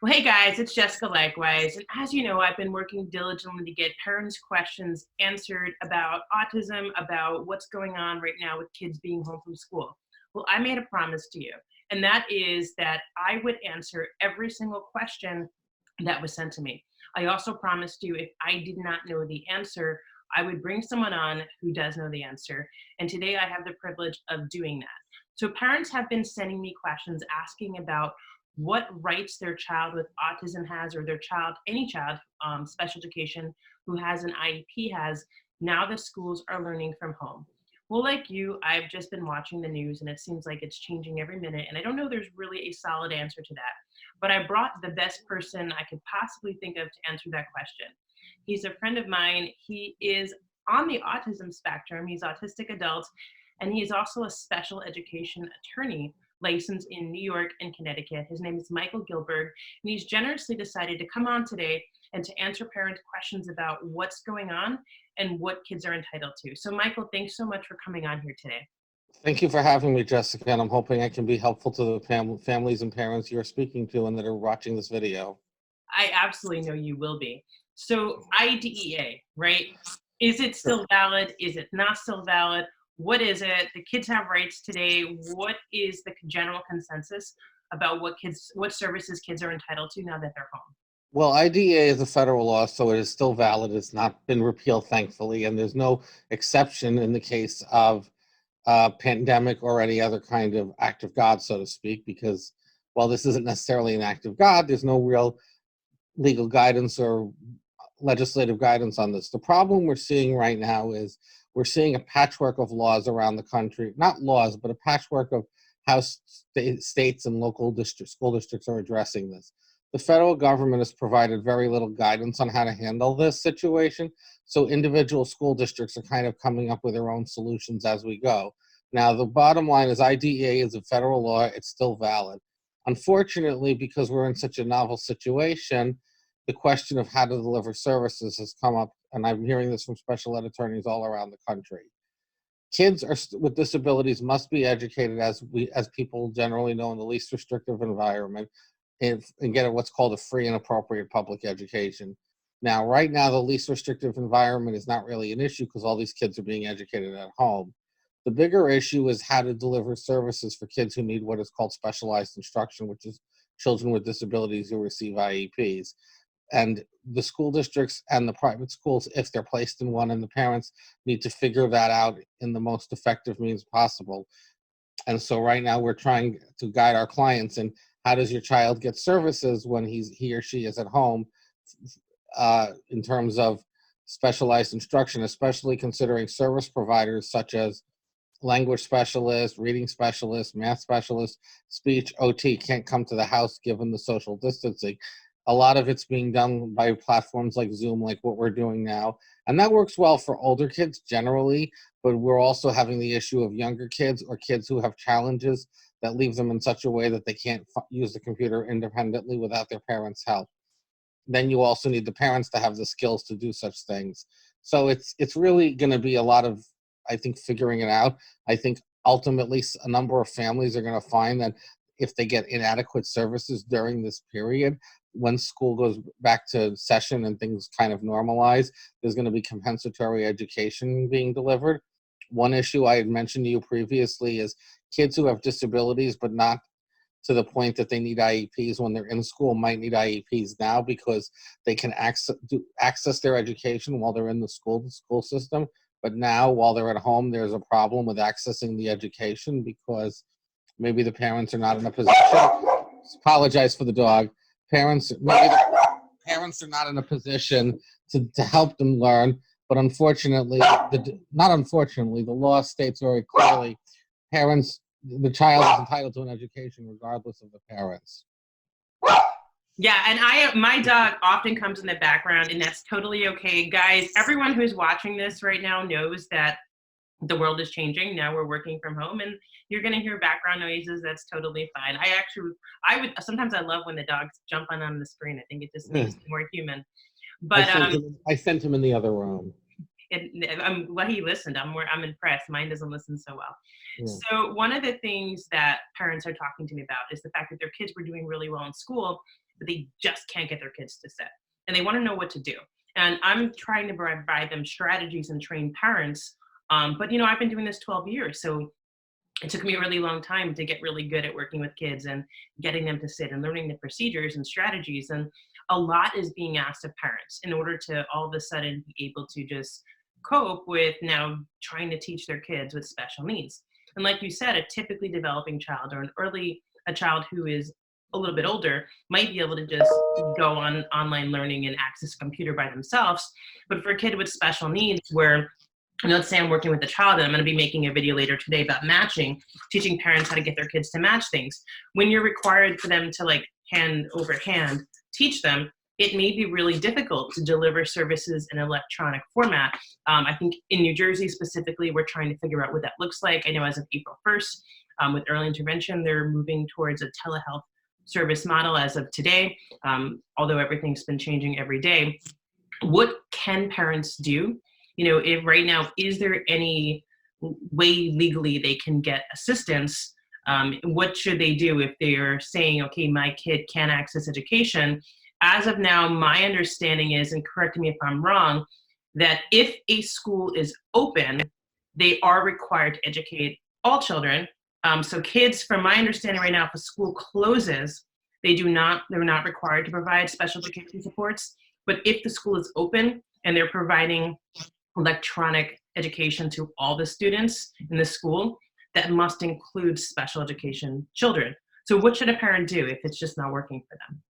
Well, hey guys, it's Jessica Leichtweisz, and as you know, I've been working diligently to get parents' questions answered about autism, about what's going on right now with kids being home from school. Well, I made a promise to you, and that is that I would answer every single question that was sent to me. I also promised you if I did not know the answer, I would bring someone on who does know the answer, and today I have the privilege of doing that. So parents have been sending me questions asking about what rights their child with autism has, or their child, any child, special education who has an IEP has, now that schools are learning from home. Well, like you, I've just been watching the news and it seems like it's changing every minute. And I don't know there's really a solid answer to that. But I brought the best person I could possibly think of to answer that question. He's a friend of mine. He is on the autism spectrum, he's autistic adult, and he is also a special education attorney licensed in New York and Connecticut. His name is Michael Gilberg, and he's generously decided to come on today and to answer parent questions about what's going on and what kids are entitled to. So, Michael, thanks so much for coming on here today. Thank you for having me, Jessica, and I'm hoping I can be helpful to the families and parents you're speaking to and that are watching this video. I absolutely know you will be. So, IDEA, right? Is it Sure. still valid? Is it not still valid? What is it? The kids have rights today. What is the general consensus about what services kids are entitled to now that they're home? Well, IDEA is a federal law, so it is still valid. It's not been repealed, thankfully, and there's no exception in the case of pandemic or any other kind of act of God, so to speak, because while this isn't necessarily an act of God, there's no real legal guidance or legislative guidance on this. The problem we're seeing right now is we're seeing a patchwork of laws around the country, not laws, but a patchwork of how states and local school districts are addressing this. The federal government has provided very little guidance on how to handle this situation, so individual school districts are kind of coming up with their own solutions as we go. Now, the bottom line is IDEA is a federal law, it's still valid. Unfortunately, because we're in such a novel situation, the question of how to deliver services has come up, and I'm hearing this from special ed attorneys all around the country. Kids with disabilities must be educated, as people generally know, in the least restrictive environment, and get what's called a free and appropriate public education. Now, right now, the least restrictive environment is not really an issue because all these kids are being educated at home. The bigger issue is how to deliver services for kids who need what is called specialized instruction, which is children with disabilities who receive IEPs. And the school districts and the private schools, if they're placed in one, and the parents need to figure that out in the most effective means possible. And so right now we're trying to guide our clients in how does your child get services when he or she is at home, in terms of specialized instruction, especially considering service providers such as language specialists, reading specialists, math specialists, speech, OT can't come to the house given the social distancing. A lot of it's being done by platforms like Zoom, like what we're doing now. And that works well for older kids generally, but we're also having the issue of younger kids or kids who have challenges that leave them in such a way that they can't use the computer independently without their parents' help. Then you also need the parents to have the skills to do such things. So it's really going to be a lot of, I think, figuring it out. I think ultimately a number of families are going to find that if they get inadequate services during this period, when school goes back to session and things kind of normalize, there's going to be compensatory education being delivered. One issue I had mentioned to you previously is kids who have disabilities but not to the point that they need IEPs when they're in school might need IEPs now because they can access their education while they're in the school system. But now, while they're at home, there's a problem with accessing the education because maybe the parents are not in a position. Apologize for the dog. Maybe the parents are not in a position to help them learn. But unfortunately, not unfortunately, the law states very clearly, the child is entitled to an education regardless of the parents. Yeah, and my dog often comes in the background, and that's totally okay. Guys, everyone who's watching this right now knows that the world is changing. Now we're working from home, and you're going to hear background noises. That's totally fine. Sometimes I love when the dogs jump on the screen. I think it just makes it more human. But I sent him in the other room. Well, he listened. I'm impressed. Mine doesn't listen so well. Yeah. So one of the things that parents are talking to me about is the fact that their kids were doing really well in school, but they just can't get their kids to sit. And they want to know what to do. And I'm trying to provide them strategies and train parents. But, I've been doing this 12 years. So it took me a really long time to get really good at working with kids and getting them to sit and learning the procedures and strategies. And a lot is being asked of parents in order to all of a sudden be able to just cope with now trying to teach their kids with special needs. And like you said, a typically developing child or a child who is a little bit older might be able to just go on online learning and access a computer by themselves. But for a kid with special needs, where let's say I'm working with a child and I'm going to be making a video later today about matching, teaching parents how to get their kids to match things. When you're required for them to like hand over hand teach them, it may be really difficult to deliver services in electronic format. I think in New Jersey specifically, we're trying to figure out what that looks like. I know as of April 1st, with early intervention, they're moving towards a telehealth service model as of today, although everything's been changing every day. What can parents do? If right now, is there any way legally they can get assistance? What should they do if they're saying, okay, my kid can't access education? As of now, my understanding is, and correct me if I'm wrong, that if a school is open, they are required to educate all children. So kids, from my understanding right now, if a school closes, they're not required to provide special education supports. But if the school is open and they're providing electronic education to all the students in the school, that must include special education children. So what should a parent do if it's just not working for them?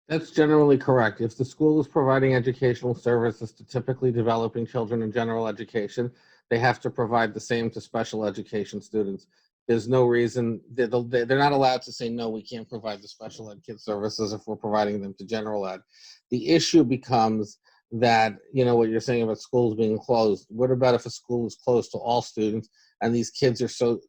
That's generally correct. If the school is providing educational services to typically developing children in general education, they have to provide the same to special education students. There's no reason, they're not allowed to say, no, we can't provide the special ed kid services if we're providing them to general ed. The issue becomes that, what you're saying about schools being closed. What about if a school is closed to all students and these kids are so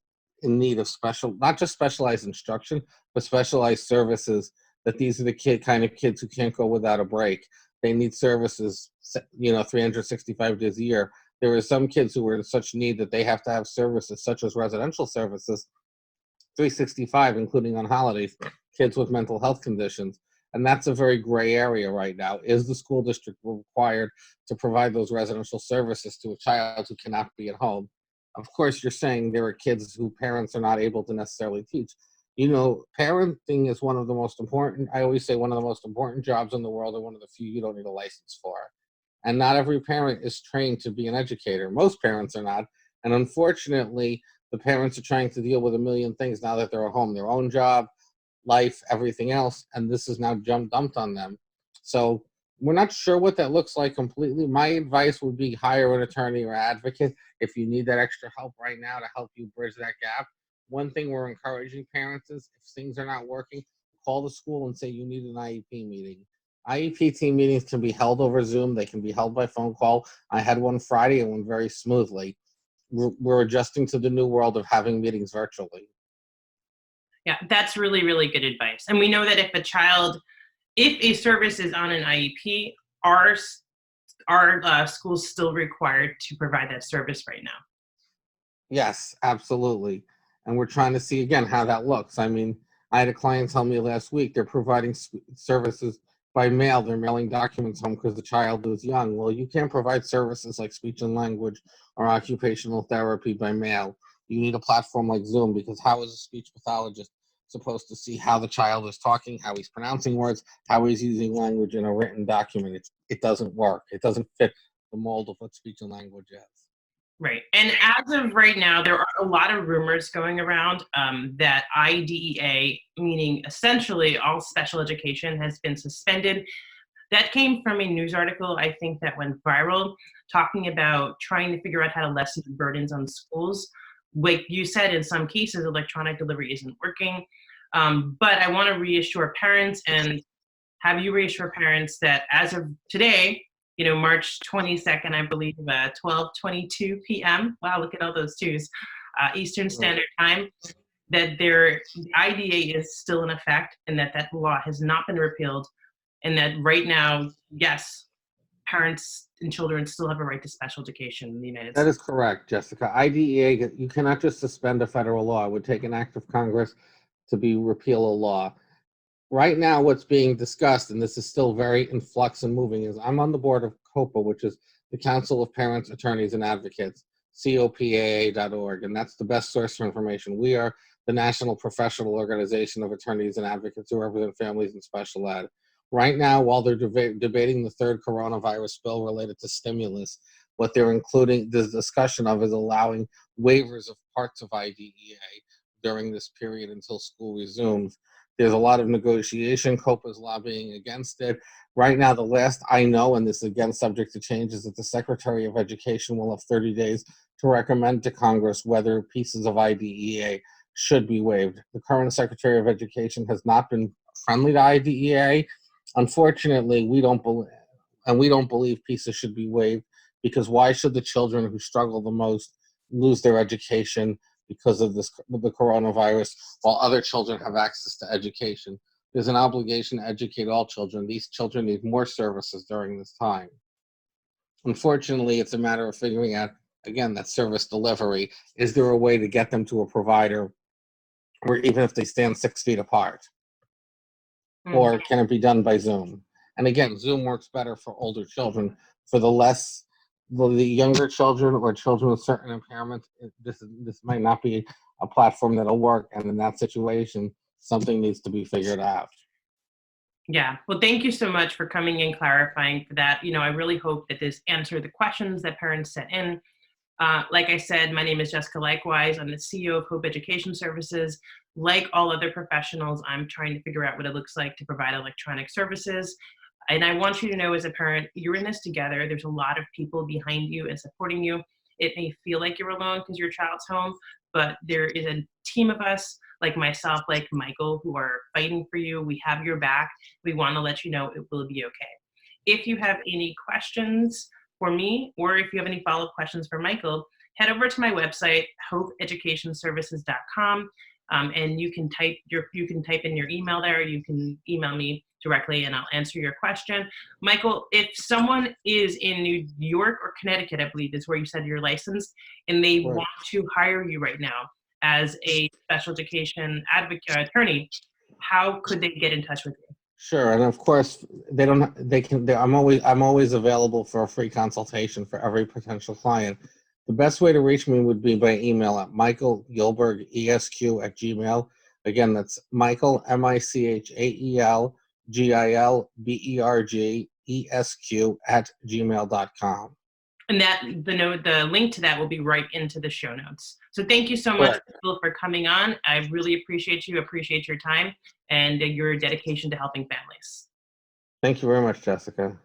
in need of not just specialized instruction, but specialized services, that these are the kind of kids who can't go without a break. They need services, 365 days a year. There are some kids who are in such need that they have to have services such as residential services, 365, including on holidays, kids with mental health conditions. And that's a very gray area right now. Is the school district required to provide those residential services to a child who cannot be at home? Of course, you're saying there are kids who parents are not able to necessarily teach. Parenting is one of the most important, I always say one of the most important jobs in the world, and one of the few you don't need a license for. And not every parent is trained to be an educator. Most parents are not. And unfortunately, the parents are trying to deal with a million things now that they're at home, their own job, life, everything else, and this is now dumped on them. So we're not sure what that looks like completely. My advice would be hire an attorney or advocate if you need that extra help right now to help you bridge that gap. One thing we're encouraging parents is, if things are not working, call the school and say you need an IEP meeting. IEP team meetings can be held over Zoom. They can be held by phone call. I had one Friday and went very smoothly. We're adjusting to the new world of having meetings virtually. Yeah, that's really, really good advice. And we know that if a service is on an IEP, our school's still required to provide that service right now. Yes, absolutely. And we're trying to see again how that looks. I mean, I had a client tell me last week they're providing services by mail. They're mailing documents home because the child is young. Well, you can't provide services like speech and language or occupational therapy by mail. You need a platform like Zoom, because how is a speech pathologist supposed to see how the child is talking, how he's pronouncing words, how he's using language in a written document? It doesn't work. It doesn't fit the mold of what speech and language is. Right. And as of right now, there are a lot of rumors going around that IDEA, meaning essentially all special education, has been suspended. That came from a news article, I think, that went viral, talking about trying to figure out how to lessen the burdens on schools. Like you said, in some cases, electronic delivery isn't working. But I want to reassure parents and have you reassure parents that as of today, March 22nd, I believe, 12:22 p.m. Wow, look at all those twos, Eastern Standard Time, that the IDA is still in effect and that law has not been repealed, and that right now, yes, parents and children still have a right to special education in the United States. That is correct, Jessica. IDEA, you cannot just suspend a federal law. It would take an act of Congress to repeal a law. Right now, what's being discussed, and this is still very in flux and moving, is I'm on the board of COPAA, which is the Council of Parents, Attorneys, and Advocates, COPAA.org, and that's the best source for information. We are the national professional organization of attorneys and advocates who represent families in special ed. Right now, while they're debating the third coronavirus bill related to stimulus, what they're including the discussion of is allowing waivers of parts of IDEA during this period until school resumes. There's a lot of negotiation. COPA is lobbying against it. Right now, the last I know, and this is again subject to change, is that the Secretary of Education will have 30 days to recommend to Congress whether pieces of IDEA should be waived. The current Secretary of Education has not been friendly to IDEA. Unfortunately, we don't believe pieces should be waived, because why should the children who struggle the most lose their education because of the coronavirus, while other children have access to education? There's an obligation to educate all children. These children need more services during this time. Unfortunately, it's a matter of figuring out, again, that service delivery. Is there a way to get them to a provider where even if they stand 6 feet apart? Or can it be done by Zoom? And again, Zoom works better for older children. For the younger children or children with certain impairments, this might not be a platform that'll work. And in that situation, something needs to be figured out. Yeah, well, thank you so much for coming and clarifying for that. I really hope that this answered the questions that parents sent in. Like I said, my name is Jessica Leichtweisz. I'm the CEO of Hope Education Services. Like all other professionals, I'm trying to figure out what it looks like to provide electronic services. And I want you to know, as a parent, you're in this together. There's a lot of people behind you and supporting you. It may feel like you're alone because your child's home, but there is a team of us, like myself, like Michael, who are fighting for you. We have your back. We want to let you know it will be okay. If you have any questions for me, or if you have any follow-up questions for Michael, head over to my website, hopeeducationservices.com, and you can type in your email there. You can email me directly, and I'll answer your question. Michael, if someone is in New York or Connecticut, I believe is where you said you're licensed, and they want to hire you right now as a special education advocate attorney, how could they get in touch with you? Sure, and of course, I'm always available for a free consultation for every potential client. The best way to reach me would be by email at michaelgilbergesq@gmail. Again, that's Michael, michaelgilbergesq@gmail.com. And the link to that will be right into the show notes. So thank you so much, Michael, for coming on. I really appreciate your time and your dedication to helping families. Thank you very much, Jessica.